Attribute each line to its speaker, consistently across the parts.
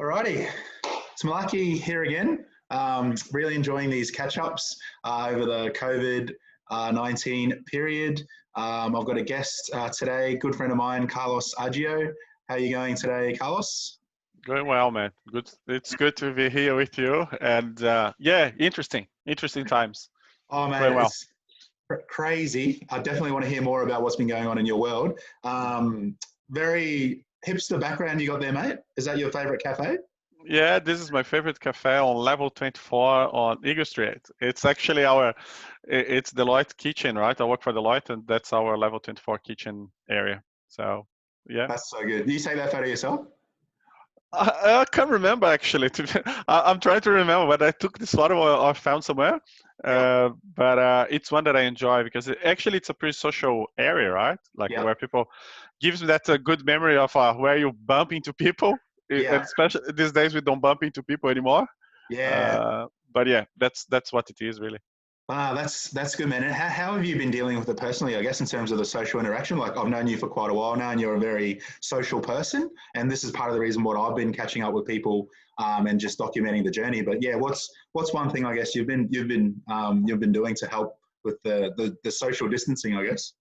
Speaker 1: Alrighty, it's Malaki here again. Really enjoying these catch-ups over the COVID-19 period. I've got a guest today, good friend of mine, Carlos Aggio. How are you going today, Carlos?
Speaker 2: Going well, man. Good. It's good to be here with you. And yeah, interesting times.
Speaker 1: Oh,
Speaker 2: Going
Speaker 1: mate,
Speaker 2: well.
Speaker 1: it's crazy. I definitely want to hear more about what's been going on in your world. Very hipster background you got there, mate. Is that your favorite cafe?
Speaker 2: Yeah, this is my favorite cafe on level 24 on Eagle Street. It's actually it's Deloitte kitchen, right? I work for Deloitte, and that's our level 24 kitchen area. So, yeah.
Speaker 1: That's so good. Do you take that photo yourself?
Speaker 2: I can't remember actually. I'm trying to remember, but I took this photo I found somewhere.
Speaker 1: Yeah.
Speaker 2: But it's one that I enjoy because it's a pretty social area, right? Like
Speaker 1: Yeah.
Speaker 2: where people gives me that good memory of where you bump into people. And
Speaker 1: Yeah.
Speaker 2: especially these days we don't bump into people anymore.
Speaker 1: Yeah.
Speaker 2: But yeah, that's what it is really.
Speaker 1: Ah, that's good, man. And how have you been dealing with it personally, I guess, in terms of the social interaction? Like, I've known you for quite a while now, and you're a very social person. And this is part of the reason why I've been catching up with people and just documenting the journey. But yeah, what's one thing I guess you've been doing to help with the social distancing, I guess?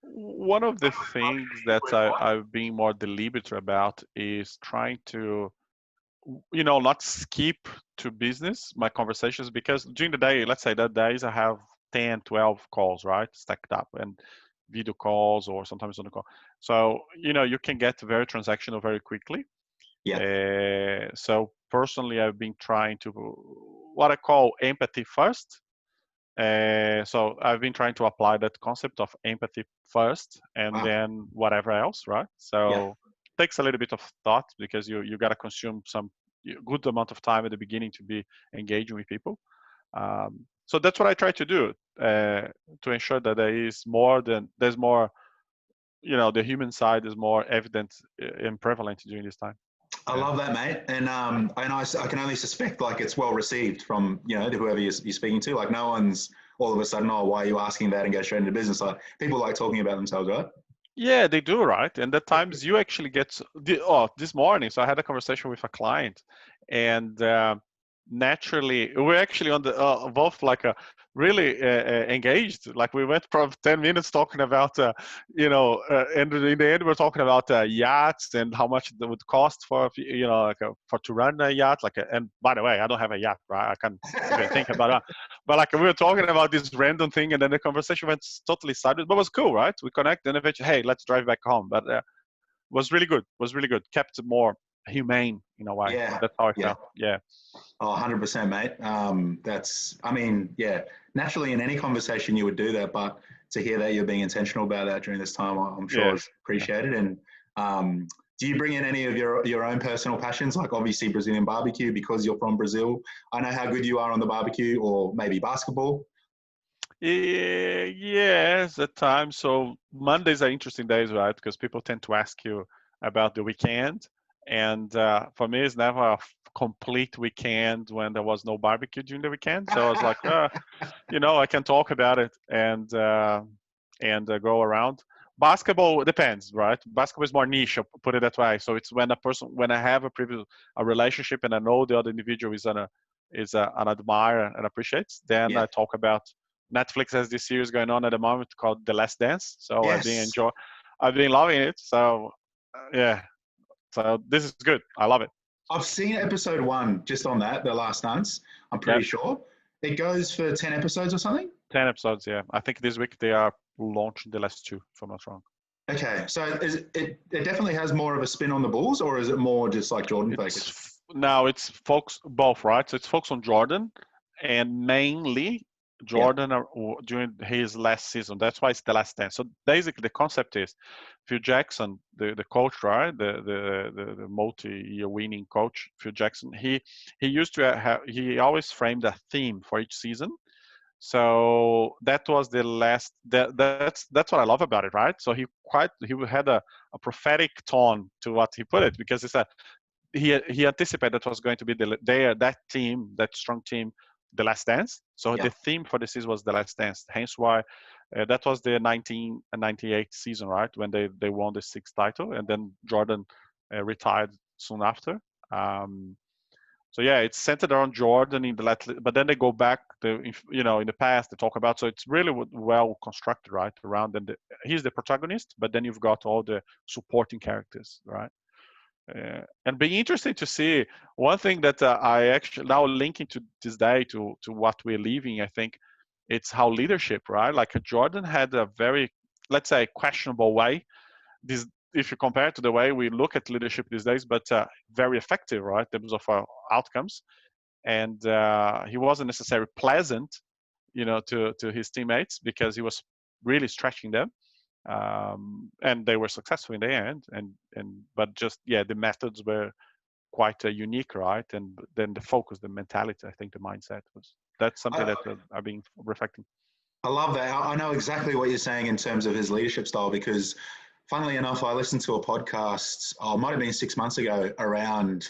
Speaker 2: One of the things that I've been more deliberate about is trying to not skip to business my conversations, because during the day, let's say that days I have 10 12 calls, right, stacked up, and video calls or sometimes on the call. So you can get very transactional very quickly.
Speaker 1: Yeah.
Speaker 2: So personally I've been trying to what I call empathy first. So I've been trying to apply that concept of empathy first and
Speaker 1: Wow.
Speaker 2: then whatever else, right?
Speaker 1: Yeah.
Speaker 2: So takes a little bit of thought, because you got to consume some good amount of time at the beginning to be engaging with people. So that's what I try to do, to ensure that there's more, the human side is more evident and prevalent during this time.
Speaker 1: I
Speaker 2: Yeah.
Speaker 1: love that, mate. And I can only suspect like it's well received from whoever you're speaking to. Like, no one's all of a sudden, oh, why are you asking that, and go straight into business. Like, people like talking about themselves, right?
Speaker 2: Yeah, they do, right? And at times you actually this morning, so I had a conversation with a client, and naturally we're actually on the both like really engaged. Like we went from 10 minutes talking about and in the end we're talking about yachts and how much it would cost for like for to run a yacht. And by the way, I don't have a yacht, right? I can't even think about that. But like we were talking about this random thing, and then the conversation went totally sideways, but it was cool, right? We connect, and eventually, hey, let's drive back home. But was really good. Was really good. Kept it more humane in a way.
Speaker 1: Yeah,
Speaker 2: That's how I
Speaker 1: yeah.
Speaker 2: felt. Yeah.
Speaker 1: Oh, 100%, mate. I mean, yeah, naturally in any conversation you would do that, but to hear that you're being intentional about that during this time, I'm sure
Speaker 2: Yeah.
Speaker 1: is appreciated. And do you bring in any of your own personal passions, like obviously Brazilian barbecue because you're from Brazil? I know how good you are on the barbecue, or maybe basketball.
Speaker 2: Yes, at times. So Mondays are interesting days, right? Because people tend to ask you about the weekend, and for me, it's never a complete weekend when there was no barbecue during the weekend. So I was like, I can talk about it and go around. Basketball depends, right? Basketball is more niche, I'll put it that way. So it's when I have a relationship and I know the other individual an admirer and appreciates, then
Speaker 1: Yeah.
Speaker 2: I talk about. Netflix has this series going on at the moment called The Last Dance. So
Speaker 1: Yes.
Speaker 2: I've been loving it. So yeah, so this is good. I love it.
Speaker 1: I've seen episode 1 just on that, The Last Dance. I'm
Speaker 2: Yeah,
Speaker 1: pretty sure. It goes for 10 episodes or something?
Speaker 2: 10 episodes. Yeah, I think this week they are launching the last 2, if I'm not wrong.
Speaker 1: Okay, so it definitely has more of a spin on the Bulls, or is it more just like Jordan focused?
Speaker 2: It's folks both, right? So it's folks on Jordan, and mainly
Speaker 1: Yeah,
Speaker 2: Jordan during his last season. That's why it's The Last Dance. So basically, the concept is Phil Jackson, the coach, right? The multi-year winning coach, Phil Jackson. He used to he always framed a theme for each season. So that was the last. That's what I love about it, right? So he had a prophetic tone to what he put it, because it's a he anticipated that was going to be that team, that strong team, the last dance. So
Speaker 1: yeah,
Speaker 2: the theme for the season was the last dance. Hence why that was the 1998 season, right, when they won the 6th title, and then Jordan retired soon after. So yeah, it's centered around Jordan in the but then they go back to, in the past they talk about. So it's really well constructed, right? Around, and he's the protagonist, but then you've got all the supporting characters, right? And being interesting to see one thing that I actually now linking to this day to what we're living. I think it's how leadership, right? Like Jordan had a very, let's say, questionable way. This, if you compare it to the way we look at leadership these days, but very effective, right, in terms of outcomes. And he wasn't necessarily pleasant, to his teammates because he was really stretching them, and they were successful in the end. And but just the methods were quite unique, right? And then the focus, the mentality, I think the mindset was that's something that I've been reflecting.
Speaker 1: I love that. I know exactly what you're saying in terms of his leadership style because, funnily enough, I listened to a podcast, it might have been 6 months ago, around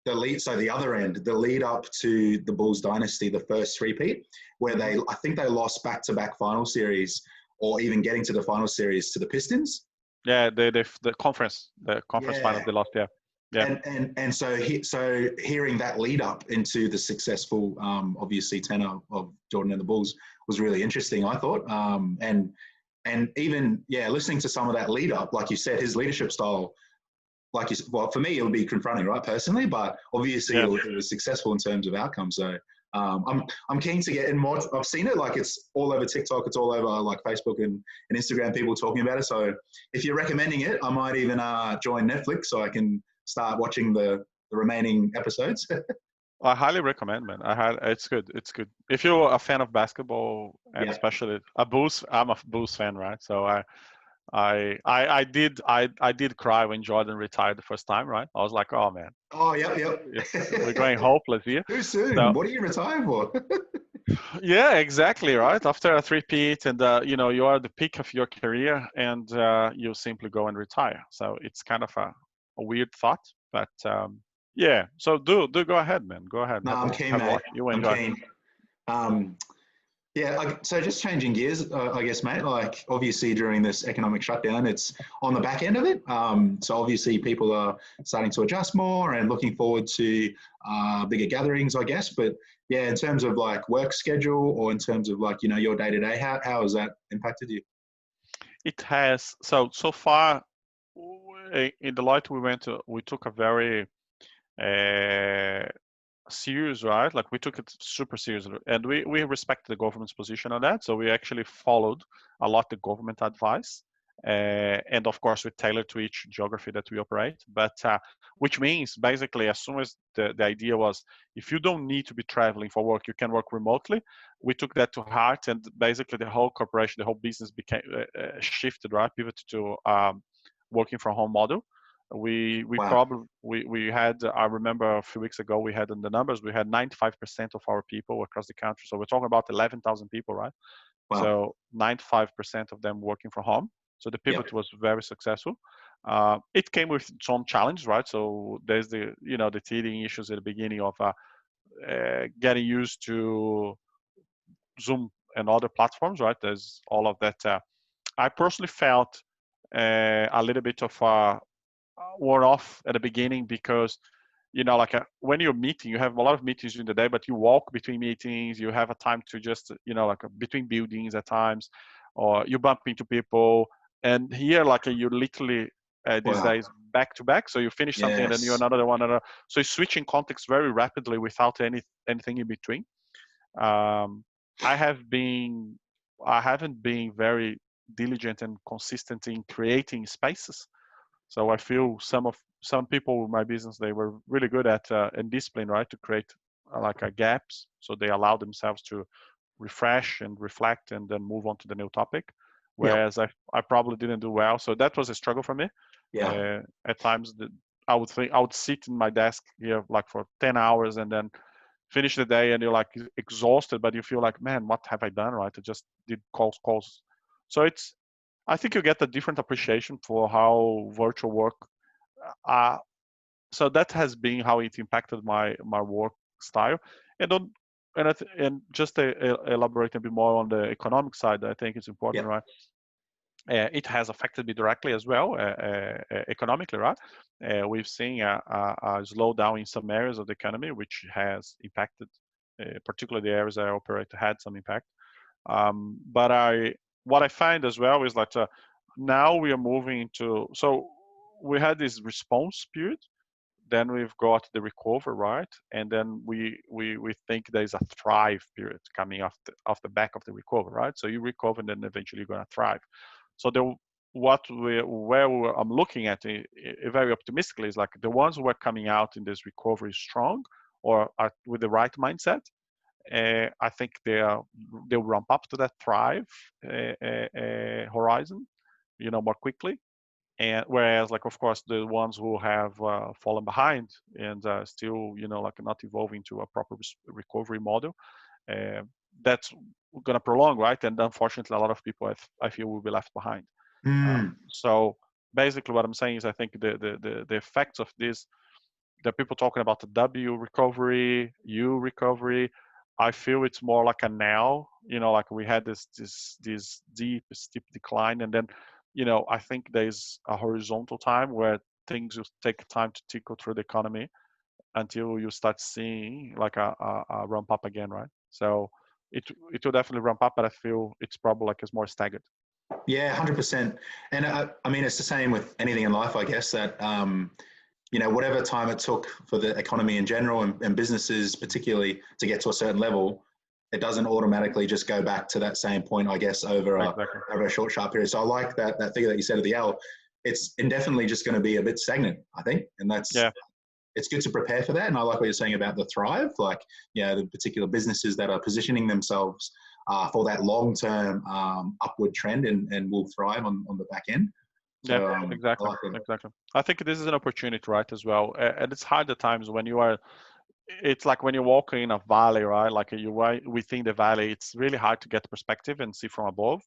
Speaker 1: the other end, the lead up to the Bulls dynasty, the first three-peat, where I think they lost back-to-back final series or even getting to the final series to the Pistons.
Speaker 2: Yeah, the conference finals they lost, yeah. Yeah.
Speaker 1: And so hearing that lead up into the successful, obviously, tenure of Jordan and the Bulls was really interesting, I thought. And even, listening to some of that lead up, like you said, his leadership style, well, for me, it would be confronting, right, personally, but obviously it was successful in terms of outcomes. So I'm keen to get in more. I've seen it, like it's all over TikTok, it's all over like Facebook and Instagram, people talking about it. So if you're recommending it, I might even join Netflix so I can start watching the remaining episodes.
Speaker 2: I highly recommend, man. It's good. It's good. If you're a fan of basketball, and especially I'm a Bulls fan, right? So I did cry when Jordan retired the first time, right? I was like, oh man.
Speaker 1: Oh, yep.
Speaker 2: We're going hopeless here.
Speaker 1: Too soon.
Speaker 2: So,
Speaker 1: what are you retiring for?
Speaker 2: Yeah, exactly, right. After a three-peat, and you are at the peak of your career, and you simply go and retire. So it's kind of a weird thought, but yeah. So do go ahead, man. Go ahead.
Speaker 1: No, I'm keen, mate.
Speaker 2: You enjoy.
Speaker 1: I'm keen. So just changing gears, I guess, mate, like obviously during this economic shutdown, it's on the back end of it. So obviously people are starting to adjust more and looking forward to bigger gatherings, I guess. But in terms of like work schedule or in terms of like, your day to day, how has that impacted you?
Speaker 2: It has. So far in Deloitte, we took a very serious, right? Like we took it super seriously, and we respect the government's position on that. So we actually followed a lot the government advice, and of course we tailor to each geography that we operate. But which means basically, as soon as the idea was, if you don't need to be traveling for work, you can work remotely. We took that to heart, and basically the whole corporation, the whole business became shifted, right? Pivoted to working from home model. We had, I remember a few weeks ago, we had in the numbers, we had 95% of our people across the country. So we're talking about 11,000 people, right? Wow. So 95% of them working from home. So the pivot was very successful. It came with some challenges, right? So there's the teething issues at the beginning of getting used to Zoom and other platforms, right? There's all of that. I personally felt a little bit of worn off at the beginning because when you're meeting, you have a lot of meetings during the day, but you walk between meetings, you have a time to just between buildings at times, or you bump into people. And here you literally these days back to back, so you finish something and then you another one, so you're switching context very rapidly without anything in between. I haven't been very diligent and consistent in creating spaces. So I feel some people in my business, they were really good at and discipline, right, to create gaps. So they allow themselves to refresh and reflect and then move on to the new topic. Whereas I probably didn't do well. So that was a struggle for me. At times I would sit in my desk here for 10 hours and then finish the day and you're exhausted, but you feel like, man, what have I done, right? I just did calls. So I think you get a different appreciation for how virtual work. So that has been how it impacted my work style. And just to elaborate a bit more on the economic side, I think it's important, right? it has affected me directly as well, economically, right? We've seen a slowdown in some areas of the economy, which has impacted, particularly the areas I operate, had some impact. But what I find as well is that now we are moving into, so we had this response period, then we've got the recover, right? And then we think there's a thrive period coming off the back of the recover, right? So you recover and then eventually you're going to thrive. So I'm looking at it, very optimistically is like the ones who are coming out in this recovery strong or are with the right mindset. I think they'll ramp up to that thrive horizon, more quickly. And whereas, like, of course, the ones who have fallen behind and still, like not evolving to a proper recovery model, uh, that's going to prolong, right? And unfortunately, a lot of people, I feel, will be left behind. So basically, what I'm saying is, I think the effects of this, the people talking about the W recovery, U recovery, I feel it's more like a now, like we had this deep, steep decline, and then, I think there's a horizontal time where things will take time to trickle through the economy until you start seeing like a ramp up again, right? So it will definitely ramp up, but I feel it's probably like it's more staggered.
Speaker 1: Yeah, 100%. And I mean, it's the same with anything in life, I guess, that, whatever time it took for the economy in general and businesses particularly to get to a certain level, it doesn't automatically just go back to that same point, I guess, over a short, sharp period. So I like that figure that you said at the L. It's indefinitely just going to be a bit stagnant, I think. And it's good to prepare for that. And I like what you're saying about the thrive, like, the particular businesses that are positioning themselves for that long-term upward trend and will thrive on the back end. So,
Speaker 2: yeah, exactly. I think this is an opportunity, right, as well. And it's hard at times when it's like when you're walking in a valley, right? Like within the valley, it's really hard to get perspective and see from above.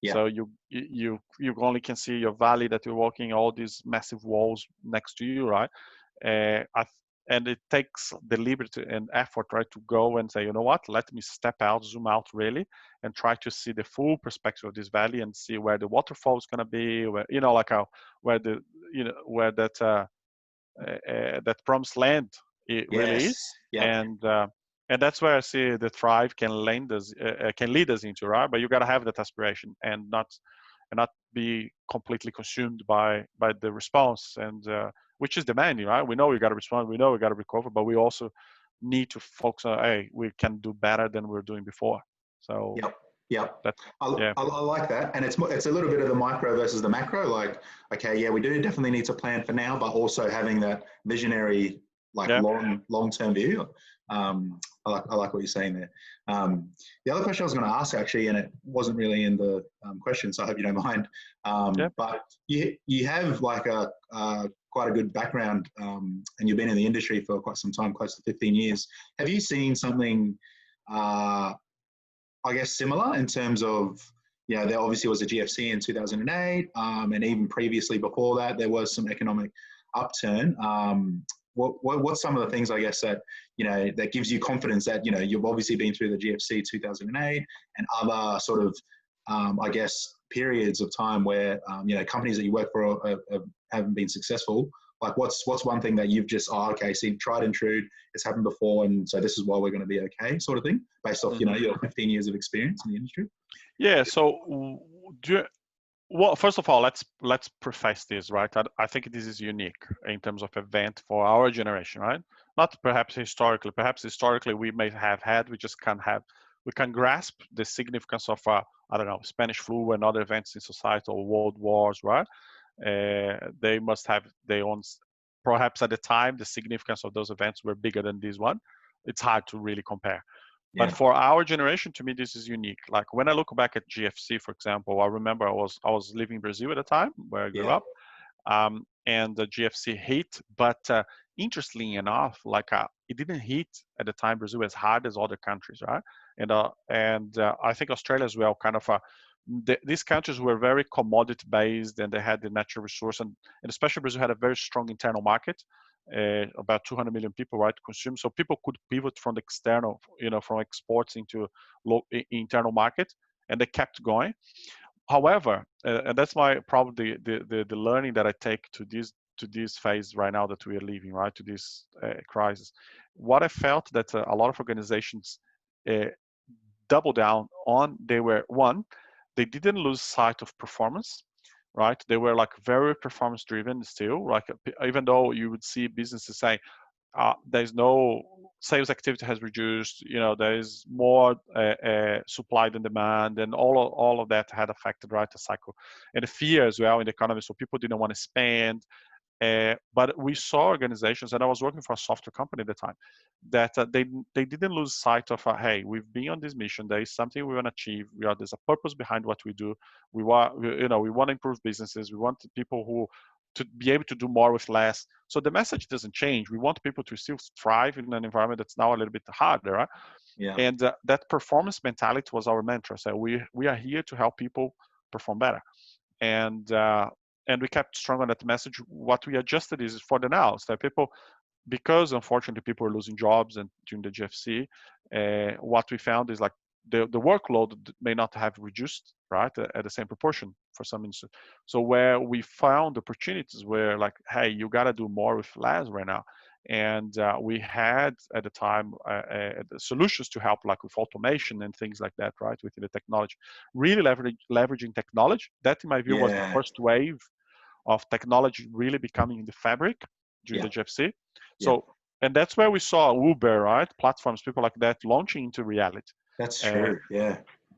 Speaker 2: Yeah. So you only can see your valley that you're walking, all these massive walls next to you, right? And it takes the liberty and effort, right, to go and say, you know what, let me step out, zoom out really, and try to see the full perspective of this valley and see where the waterfall is going to be, where, where that that promised land it really is. And that's where I see the thrive can lead us into, right? But you got to have that aspiration and not be completely consumed by the response, and which is demanding, right? We know we got to respond, we know we got to recover, but we also need to focus on, hey, we can do better than we were doing before. So
Speaker 1: I like that. And it's a little bit of the micro versus the macro. Like, okay, yeah, we do definitely need to plan for now, but also having that visionary, like long-term view. I like what you're saying there. The other question I was going to ask, actually, and it wasn't really in the question, so I hope you don't mind. But you have like quite a good background, and you've been in the industry for quite some time, close to 15 years. Have you seen something, I guess, similar in terms of, there obviously was a GFC in 2008, and even previously before that, there was some economic upturn. What's some of the things, I guess, that, that gives you confidence that, you've obviously been through the GFC 2008 and other sort of, I guess, periods of time where, companies that you work for haven't been successful. Like, what's one thing that you've just, see, tried and true, it's happened before, and so this is why we're going to be okay, sort of thing, based off, your 15 years of experience in the industry?
Speaker 2: Yeah. So, well, first of all, let's preface this, right? I think this is unique in terms of event for our generation, right? Not perhaps historically. Perhaps historically we may have had, we just we can grasp the significance of, I don't know, Spanish flu and other events in society, or world wars, right? They must have their own, perhaps at the time, the significance of those events were bigger than this one. It's hard to really compare. But for our generation, to me, this is unique. Like when I look back at GFC, for example, I remember I was living in Brazil at the time where I grew up, and the GFC hit. But interestingly enough, like it didn't hit at the time Brazil as hard as other countries, right? And I think Australia as well. Kind of these countries were very commodity based, and they had the natural resource, and especially Brazil had a very strong internal market. About 200 million people, right, consume. So people could pivot from the external, from exports into internal market, and they kept going. However, and that's my probably the learning that I take to this phase right now that we are living, right, to this crisis. What I felt that a lot of organizations uh, double down on, they were, one, they didn't lose sight of performance, right? They were like very performance driven still, like even though you would see businesses say there's no sales activity has reduced, there is more supply than demand, and all of that had affected, right, the cycle and the fear as well in the economy, so people didn't want to spend. But we saw organizations, and I was working for a software company at the time, that they didn't lose sight of, hey, we've been on this mission. There is something we want to achieve. There's a purpose behind what we do. We want to improve businesses. We want people who to be able to do more with less. So the message doesn't change. We want people to still thrive in an environment that's now a little bit harder, right?
Speaker 1: Yeah.
Speaker 2: And that performance mentality was our mantra. So we are here to help people perform better. And we kept strong on that message. What we adjusted is for the now. So people, because unfortunately people are losing jobs and during the GFC, what we found is like the workload may not have reduced, right, at the same proportion for some instances. So where we found opportunities where like, hey, you got to do more with less right now. And we had at the time the solutions to help, like with automation and things like that, right, within the technology, really leveraging technology. That in my view was the first wave of technology really becoming the fabric during the GFC. So, and that's where we saw Uber, right, platforms, people like that launching into reality.
Speaker 1: That's true.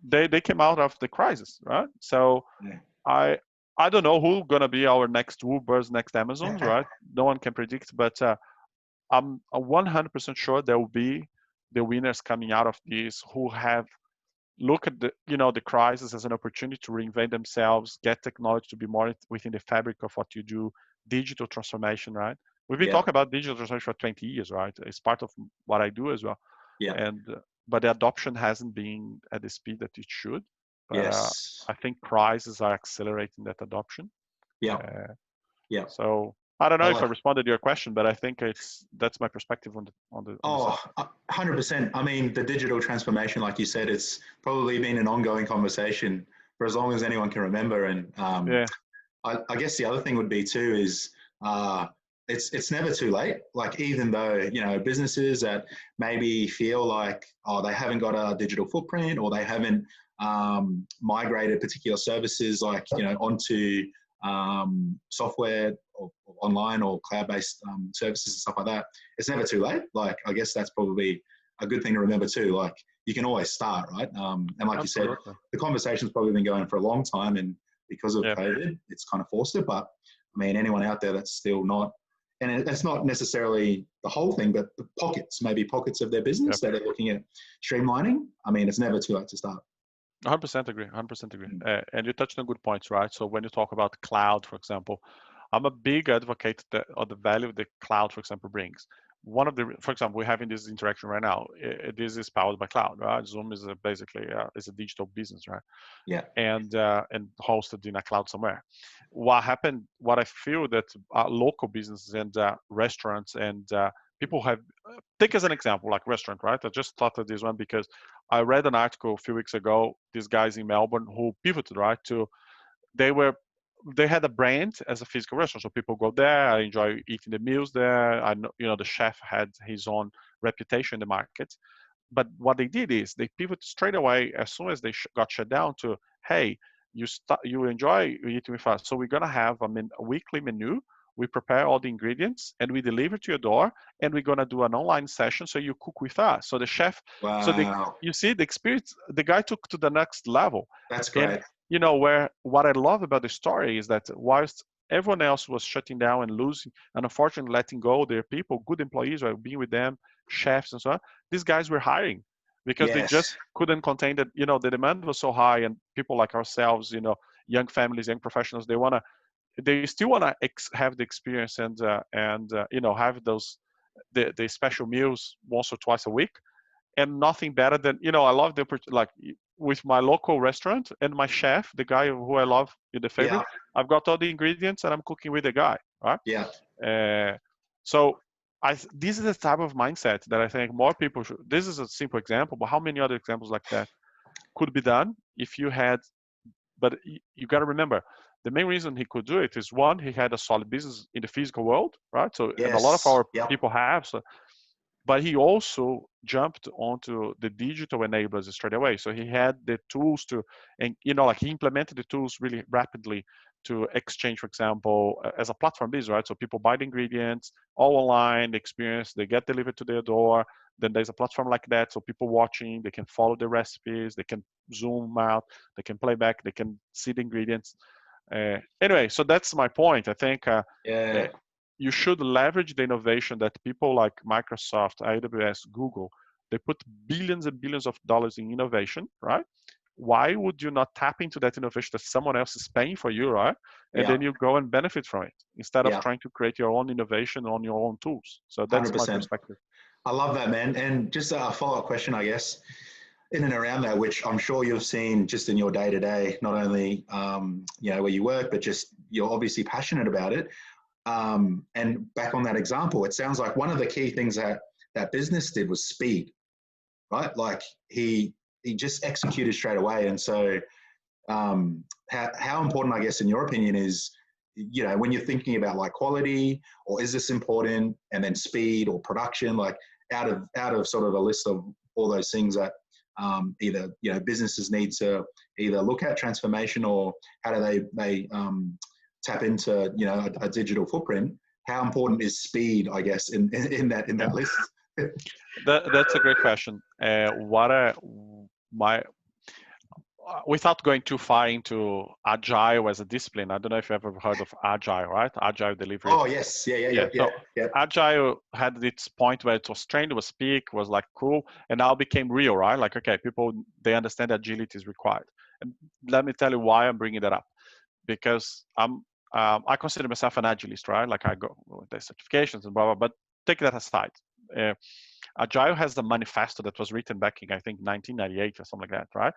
Speaker 2: They came out of the crisis, right? So I don't know who's gonna be our next Ubers, next Amazons, right? No one can predict, but I'm 100% sure there will be the winners coming out of this who have look at the crisis as an opportunity to reinvent themselves, get technology to be more within the fabric of what you do, digital transformation, right? We've been talking about digital transformation for 20 years, right? It's part of what I do as well. And but the adoption hasn't been at the speed that it should. But I think crises are accelerating that adoption. So I don't know if I responded to your question, but I think that's my perspective on the.
Speaker 1: 100%. I mean, the digital transformation, like you said, it's probably been an ongoing conversation for as long as anyone can remember. And I guess the other thing would be too is it's never too late. Like even though businesses that maybe feel like they haven't got a digital footprint or they haven't migrated particular services like onto software or online or cloud-based services and stuff like that, it's never too late. Like, I guess that's probably a good thing to remember too. Like, you can always start, right? And like Absolutely. You said, the conversation's probably been going for a long time, and because of COVID, it's kind of forced it. But I mean, anyone out there that's still not, and it's not necessarily the whole thing, but the maybe pockets of their business that are looking at streamlining. I mean, it's never too late to start.
Speaker 2: 100% agree. 100% agree. And you touched on good points, right? So when you talk about cloud, for example, I'm a big advocate of the value the cloud, for example, brings. For example, we're having this interaction right now. This is powered by cloud, right? Zoom is basically is a digital business, right? And hosted in a cloud somewhere. What I feel that local businesses and restaurants and people have, take as an example, like restaurant, right? I just thought of this one because I read an article a few weeks ago, these guys in Melbourne who pivoted, right, to, they had a brand as a physical restaurant. So people go there, I enjoy eating the meals there. I know, the chef had his own reputation in the market. But what they did is they pivoted straight away as soon as they got shut down to, hey, you enjoy eating with us. So we're going to have a weekly menu. We prepare all the ingredients and we deliver to your door, and we're going to do an online session so you cook with us. So the chef, you see the experience, the guy took to the next level.
Speaker 1: That's great.
Speaker 2: And what I love about the story is that whilst everyone else was shutting down and losing, and unfortunately letting go their people, good employees, right, being with them, chefs and so on, these guys were hiring because they just couldn't contain that, the demand was so high, and people like ourselves, young families, young professionals, they still want to have the experience and have those the special meals once or twice a week. And nothing better than, I love like with my local restaurant and my chef, the guy who I love, the favorite, I've got all the ingredients and I'm cooking with the guy, right? So this is the type of mindset that I think more people should. This is a simple example, but how many other examples like that could be done if you had But you got to remember, the main reason he could do it is, one, he had a solid business in the physical world, right? So, and a lot of
Speaker 1: Yes.
Speaker 2: our
Speaker 1: Yep.
Speaker 2: people have. So, but he also jumped onto the digital enablers straight away. So he had the tools to, and like he implemented the tools really rapidly to exchange, for example, as a platform business, right? So people buy the ingredients all online, the experience, they get delivered to their door. Then there's a platform like that, so people watching, they can follow the recipes, they can zoom out, they can play back, they can see the ingredients. Anyway, so that's my point. I think
Speaker 1: Yeah.
Speaker 2: you should leverage the innovation that people like Microsoft, AWS, Google, they put billions and billions of dollars in innovation, right? Why would you not tap into that innovation that someone else is paying for you, right? And
Speaker 1: Yeah.
Speaker 2: then you go and benefit from it instead of
Speaker 1: Yeah.
Speaker 2: trying to create your own innovation on your own tools. So that's my
Speaker 1: 100%.
Speaker 2: perspective.
Speaker 1: I love that, man. And just a follow-up question, I guess, in and around that, which I'm sure you've seen just in your day-to-day, not only where you work, but just you're obviously passionate about it. And back on that example, it sounds like one of the key things that business did was speed, right? Like he just executed straight away. And so how important, I guess, in your opinion, is when you're thinking about like quality, or is this important, and then speed or production, like out of sort of a list of all those things that either businesses need to either look at transformation, or how do they tap into a digital footprint. How important is speed, I guess, in that list?
Speaker 2: That's a great question. Without going too far into agile as a discipline, I don't know if you've ever heard of agile, right? Agile delivery.
Speaker 1: Oh yes, yeah.
Speaker 2: So agile had its point where it was trained, it was peak, was like cool, and now became real, right? Like, okay, people, they understand that agility is required. And let me tell you why I'm bringing that up. Because I consider myself an agilist, right? Like I go with the certifications and blah blah. But take that aside. Agile has a manifesto that was written back in, I think, 1998 or something like that, right?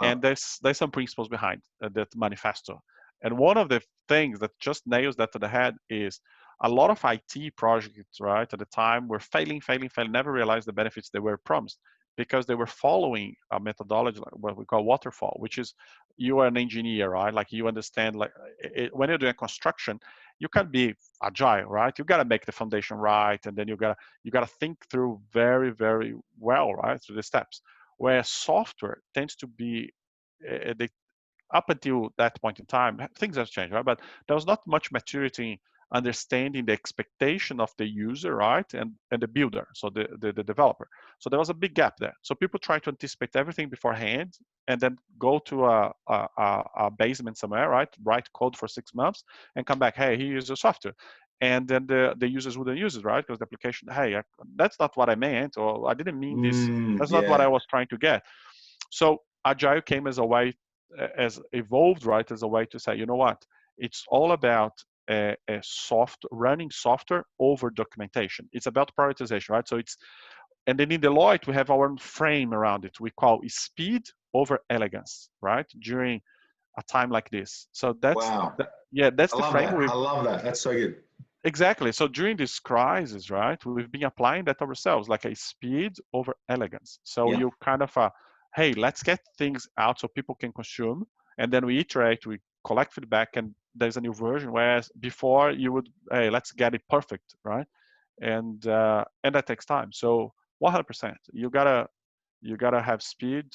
Speaker 1: Wow.
Speaker 2: And there's some principles behind that manifesto. And one of the things that just nails that to the head is a lot of IT projects, right, at the time were failing, never realized the benefits they were promised, because they were following a methodology, like what we call waterfall, which is, you are an engineer, right? Like you understand, like when you're doing construction, you can't be agile, right? You got to make the foundation right, and then you got to think through very, very well, right, through the steps. Where software tends to be, up until that point in time, things have changed, right? But there was not much maturity in understanding the expectation of the user, right, and the builder, so the developer. So there was a big gap there. So people try to anticipate everything beforehand, and then go to a basement somewhere, right, write code for 6 months, and come back, hey, here's your software. And then the users wouldn't use it, right? Because the application, hey, that's not what I meant, or I didn't mean this. That's not what I was trying to get. So Agile came as a way, as evolved, right, as a way to say, you know what, it's all about running software over documentation. It's about prioritization, right? So it's, and then in Deloitte, we have our own frame around it. We call it speed over elegance, right? During a time like this. So that's,
Speaker 1: wow.
Speaker 2: That's the frame.
Speaker 1: I love that. That's so good.
Speaker 2: Exactly. So during this crisis, right, we've been applying that ourselves, like a speed over elegance. So you kind of, hey, let's get things out so people can consume, and then we iterate, we collect feedback, and there's a new version. Whereas before you would, hey, let's get it perfect, right? And that takes time. So 100%, you gotta have speed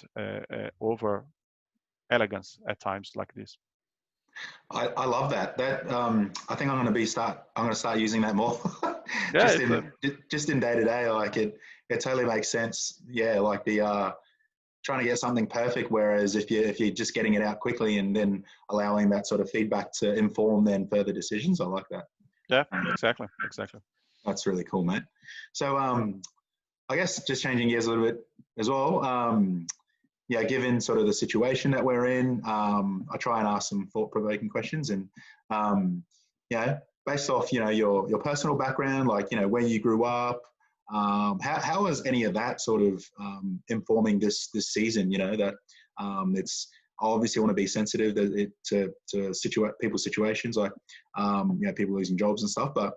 Speaker 2: over elegance at times like this.
Speaker 1: I love that. I think I'm going to start using that more.
Speaker 2: Yeah,
Speaker 1: just in day to day, like it totally makes sense. Yeah, like the trying to get something perfect. Whereas if you're just getting it out quickly and then allowing that sort of feedback to inform then further decisions, I like that.
Speaker 2: Yeah, exactly.
Speaker 1: That's really cool, mate. So I guess just changing gears a little bit as well. Given sort of the situation that we're in, I try and ask some thought-provoking questions, and based off your personal background, like where you grew up, how is any of that sort of informing this season? That it's, I obviously want to be sensitive to people's situations, like people losing jobs and stuff. But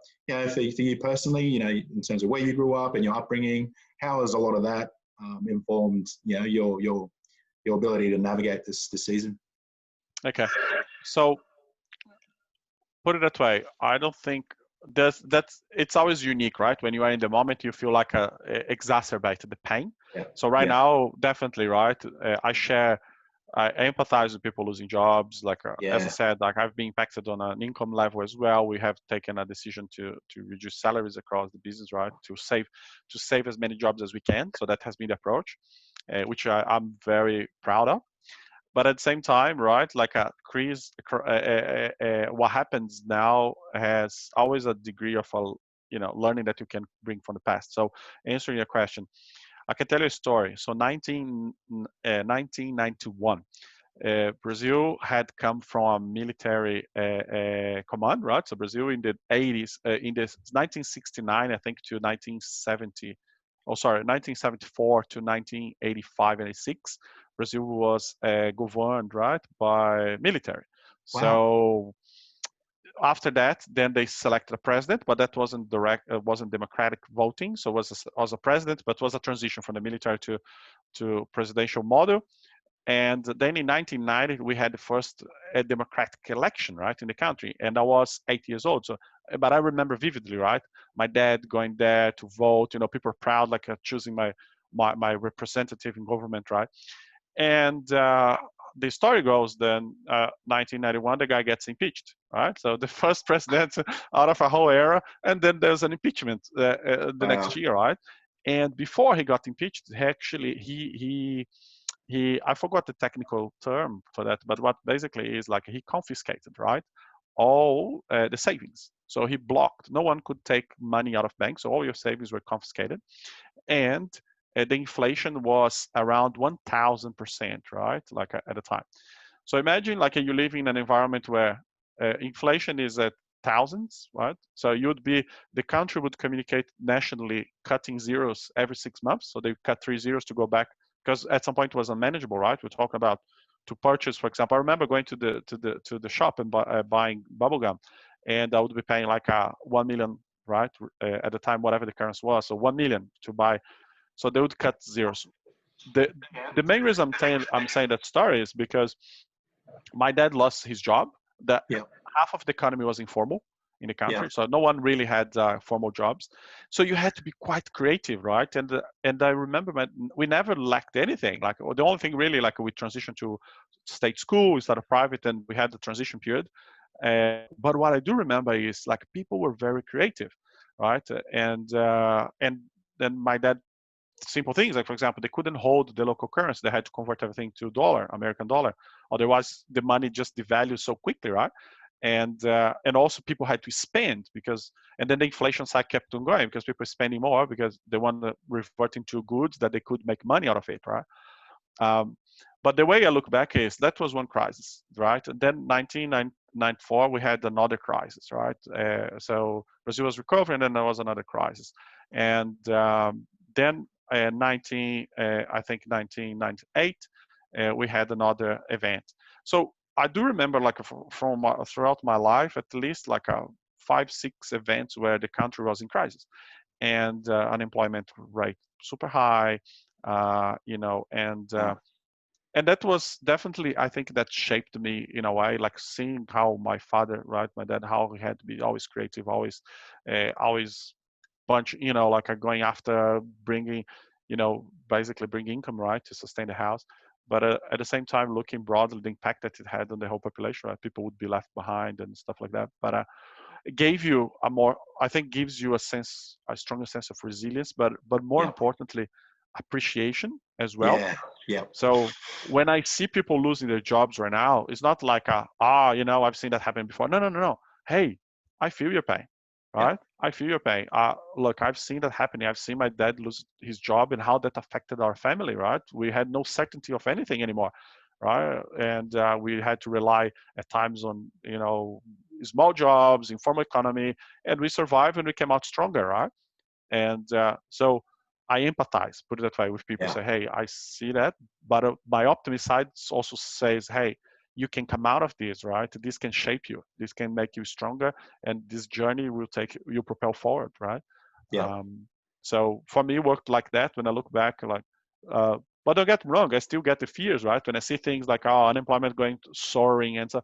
Speaker 1: for you personally, in terms of where you grew up and your upbringing, how has a lot of that informed your ability to navigate this season?
Speaker 2: Okay. So put it that way, I don't think that's it's always unique, right? When you are in the moment, you feel like exacerbated the pain.
Speaker 1: Yeah.
Speaker 2: So right
Speaker 1: Yeah.
Speaker 2: now, definitely, right? I empathize with people losing jobs. Like as I
Speaker 1: Yeah.
Speaker 2: said, like I've been impacted on an income level as well. We have taken a decision to reduce salaries across the business, right? To save as many jobs as we can. So that has been the approach, which I'm very proud of. But at the same time, right, like a crease, what happens now has always a degree of learning that you can bring from the past. So answering your question, I can tell you a story. So 1991, Brazil had come from military command, right? So Brazil in the 80s, in the 1969, I think, to 1970, oh sorry, 1974 to 1985 and 86, Brazil was governed, right, by military.
Speaker 1: Wow.
Speaker 2: So after that, then they selected a president, but that wasn't direct, wasn't democratic voting. So it was a president, but was a transition from the military to presidential model. And then in 1990, we had the first democratic election, right, in the country. And I was 8 years old. So, but I remember vividly, right, my dad going there to vote. People are proud, like choosing my representative in government, right? And the story goes then 1991 the guy gets impeached, right? So the first president out of a whole era, and then there's an impeachment the next
Speaker 1: Wow.
Speaker 2: year, right? And before he got impeached, he actually he I forgot the technical term for that, but what basically is like he confiscated, right, all the savings. So he blocked, no one could take money out of banks, so all your savings were confiscated. And the inflation was around 1000%, right, like at the time. So imagine like you live in an environment where inflation is at thousands, right? So the country would communicate nationally cutting zeros every 6 months. So they cut 3 zeros to go back, because at some point it was unmanageable, right? We're talking about to purchase, for example, I remember going to the shop and buying bubble gum, and I would be paying like 1 million, right, at the time, whatever the currency was. So 1 million to buy. So they would cut zeros. The the main reason I'm saying that story is because my dad lost his job. That
Speaker 1: Yeah.
Speaker 2: half of the economy was informal in the
Speaker 1: Yeah.
Speaker 2: country, so no one really had formal jobs. So you had to be quite creative, right? And I remember we never lacked anything. Like the only thing really, like we transitioned to state school, we started private, and we had the transition period. But what I do remember is like people were very creative, right? And then my dad, simple things like, for example, they couldn't hold the local currency, they had to convert everything to dollar, American dollar, otherwise the money just devalues so quickly, right? And also people had to spend, because and then the inflation side kept on going because people were spending more because they want to revert into goods that they could make money out of it, right? um, but the way I look back is that was one crisis, right? And then 1994 we had another crisis, right? So Brazil was recovering, and then there was another crisis. And then 1998, we had another event. So I do remember, like from throughout my life, at least like 5, 6 events where the country was in crisis, and unemployment rate super high,
Speaker 1: Wow.
Speaker 2: and that was definitely, I think, that shaped me in a way, like seeing how my father, right, my dad, how he had to be always creative, always bunch, like going after bringing, basically bring income, right, to sustain the house. But at the same time, looking broadly, the impact that it had on the whole population, right, people would be left behind and stuff like that. But it gave you I think, gives you a stronger sense of resilience, but more
Speaker 1: Yeah.
Speaker 2: importantly, appreciation as well.
Speaker 1: Yeah. Yeah.
Speaker 2: So when I see people losing their jobs right now, it's not like I've seen that happen before. No, no, no, no. Hey, I feel your pain,
Speaker 1: Yeah.
Speaker 2: right? I feel your pain. Look, I've seen that happening. I've seen my dad lose his job and how that affected our family, right? We had no certainty of anything anymore, right? And we had to rely at times on, small jobs, informal economy, and we survived and we came out stronger, right? And so I empathize, put it that way, with people.
Speaker 1: Yeah.
Speaker 2: Say, hey, I see that, but my optimist side also says, hey, you can come out of this, right? This can shape you, this can make you stronger, and this journey will take you propel forward, right?
Speaker 1: Yeah.
Speaker 2: um, so for me, it worked like that when I look back, like uh, But don't get me wrong, I still get the fears, right? When I see things like, oh, unemployment going to soaring, and so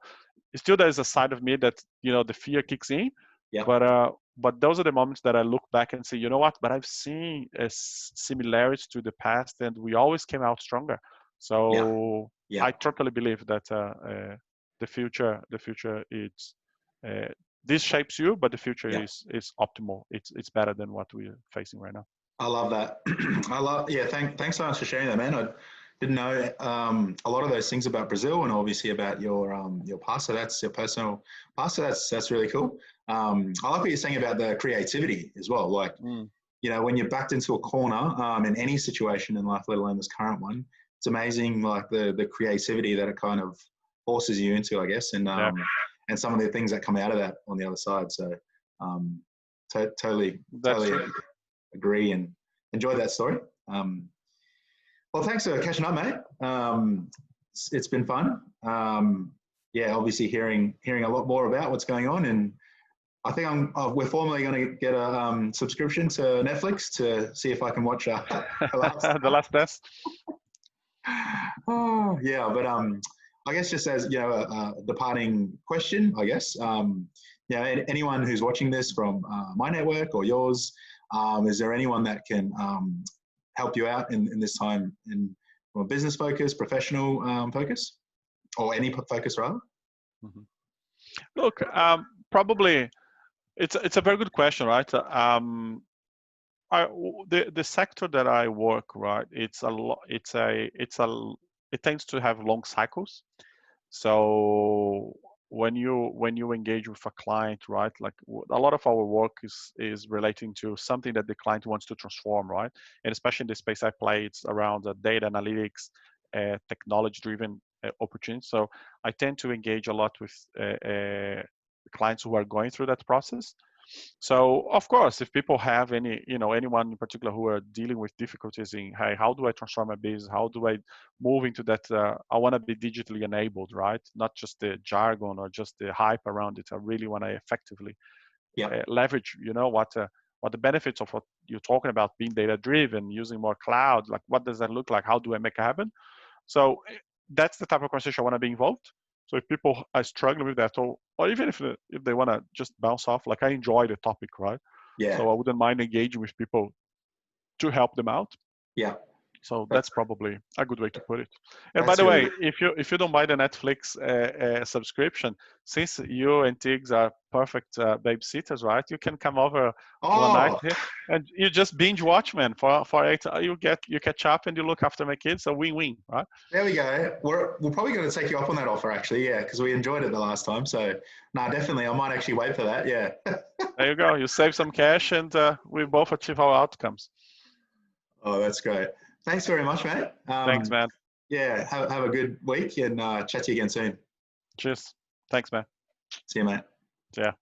Speaker 2: still there's a side of me that, the fear kicks in.
Speaker 1: Yeah.
Speaker 2: But those are the moments that I look back and say, you know what? But I've seen similarities to the past, and we always came out stronger. So
Speaker 1: Yeah.
Speaker 2: I totally believe that the future is this shapes you, but the future is optimal. It's better than what we're facing right now.
Speaker 1: I love that. Thanks so much for sharing that, man. I didn't know a lot of those things about Brazil, and obviously about your past. So that's your personal past. So that's really cool. I like what you're saying about the creativity as well. Like, when you're backed into a corner in any situation in life, let alone this current one, it's amazing, like the creativity that it kind of forces you into, I guess, and some of the things that come out of that on the other side. So totally agree and enjoy that story. Well, thanks for catching up, mate. It's been fun. Obviously hearing a lot more about what's going on, and I think we're formally going to get a subscription to Netflix to see if I can watch
Speaker 2: The Last Dance.
Speaker 1: Oh, yeah, but I guess just as a departing question, I guess, anyone who's watching this from my network or yours, is there anyone that can help you out in this time from a business focus, professional focus, or any focus rather?
Speaker 2: Mm-hmm. Look, probably it's a very good question, right? The sector that I work, right, it tends to have long cycles. So when you engage with a client, right, like a lot of our work is relating to something that the client wants to transform, right? And especially in the space I play, it's around data analytics, technology-driven opportunities. So I tend to engage a lot with clients who are going through that process. So of course, if people have anyone in particular who are dealing with difficulties in, hey, how do I transform my business? How do I move into that? I want to be digitally enabled, right? Not just the jargon or just the hype around it. I really want to effectively leverage, what the benefits of what you're talking about, being data driven, using more cloud. Like, what does that look like? How do I make it happen? So that's the type of conversation I want to be involved. So if people are struggling with that, or even if they want to just bounce off, like, I enjoy the topic, right?
Speaker 1: Yeah.
Speaker 2: So I wouldn't mind engaging with people to help them out.
Speaker 1: Yeah.
Speaker 2: So that's probably a good way to put it. And
Speaker 1: That's
Speaker 2: by the way, if you don't buy the Netflix subscription, since you and Tiggs are perfect babysitters, right? You can come over one night here and you just binge watch, man. For 8, you catch up and you look after my kids. A win-win, right?
Speaker 1: There we go. We're probably going to take you up on that offer, actually. Yeah, because we enjoyed it the last time. So, definitely, I might actually wait for that. Yeah.
Speaker 2: There you go. You save some cash, and we both achieve our outcomes.
Speaker 1: Oh, that's great. Thanks very much, mate.
Speaker 2: Thanks, man.
Speaker 1: Yeah, have a good week, and chat to you again soon.
Speaker 2: Cheers. Thanks, man.
Speaker 1: See you, mate.
Speaker 2: Yeah.